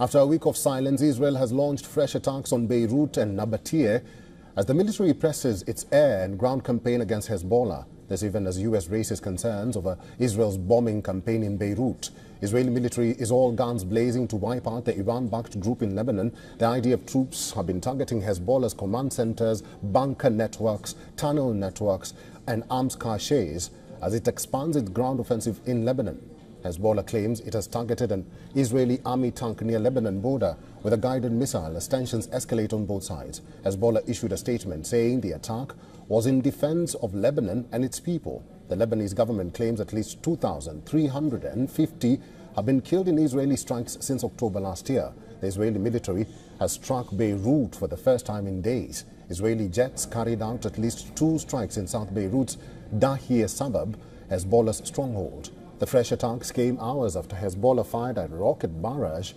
After a week of silence, Israel has launched fresh attacks on Beirut and Nabatea as the military presses its air and ground campaign against Hezbollah. This even as U.S. raises concerns over Israel's bombing campaign in Beirut. Israeli military is all guns blazing to wipe out the Iran-backed group in Lebanon. The IDF troops have been targeting Hezbollah's command centers, bunker networks, tunnel networks and arms caches as it expands its ground offensive in Lebanon. Hezbollah claims it has targeted an Israeli army tank near Lebanon border with a guided missile as tensions escalate on both sides. Hezbollah issued a statement saying the attack was in defense of Lebanon and its people. The Lebanese government claims at least 2,350 have been killed in Israeli strikes since October last year. The Israeli military has struck Beirut for the first time in days. Israeli jets carried out at least 2 strikes in South Beirut's Dahir suburb, Hezbollah's stronghold. The fresh attacks came hours after Hezbollah fired a rocket barrage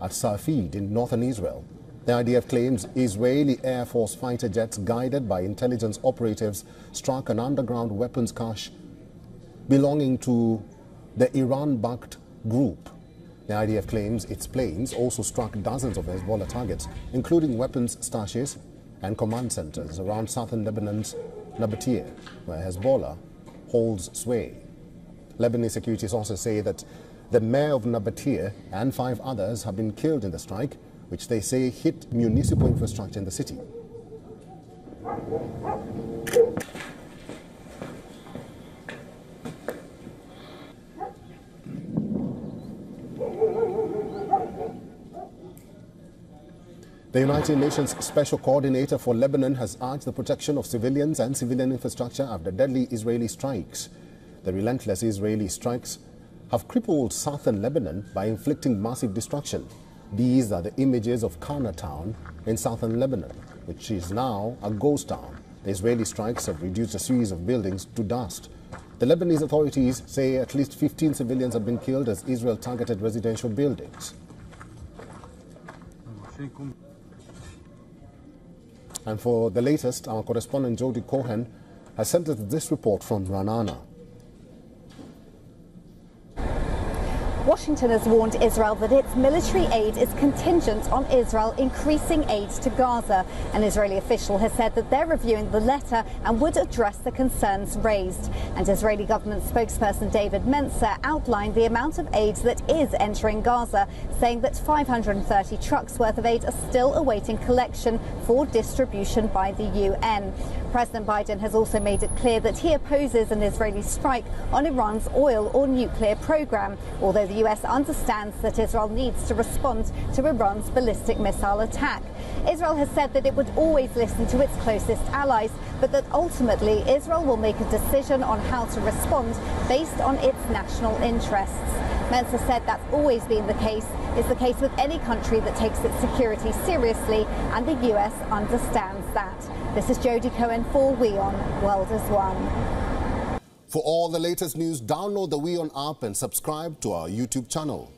at Safed in northern Israel. The IDF claims Israeli Air Force fighter jets guided by intelligence operatives struck an underground weapons cache belonging to the Iran-backed group. The IDF claims its planes also struck dozens of Hezbollah targets, including weapons stashes and command centers around southern Lebanon's Nabatea, where Hezbollah holds sway. Lebanese security sources say that the mayor of Nabatea and 5 others have been killed in the strike, which they say hit municipal infrastructure in the city. The United Nations Special Coordinator for Lebanon has urged the protection of civilians and civilian infrastructure after deadly Israeli strikes. The relentless Israeli strikes have crippled southern Lebanon by inflicting massive destruction. These are the images of Kana town in southern Lebanon, which is now a ghost town. The Israeli strikes have reduced a series of buildings to dust. The Lebanese authorities say at least 15 civilians have been killed as Israel targeted residential buildings. And for the latest, our correspondent Jody Cohen has sent us this report from Ra'anana. Washington has warned Israel that its military aid is contingent on Israel increasing aid to Gaza. An Israeli official has said that they're reviewing the letter and would address the concerns raised. And Israeli government spokesperson David Mencer outlined the amount of aid that is entering Gaza, saying that 530 trucks worth of aid are still awaiting collection for distribution by the UN. President Biden has also made it clear that he opposes an Israeli strike on Iran's oil or nuclear program, although the US understands that Israel needs to respond to Iran's ballistic missile attack. Israel has said that it would always listen to its closest allies, but that ultimately Israel will make a decision on how to respond based on its national interests. Mencer said that's always been the case, is the case with any country that takes its security seriously, and the US understands that. This is Jody Cohen for WION World is One. For all the latest news, download the WION app and subscribe to our YouTube channel.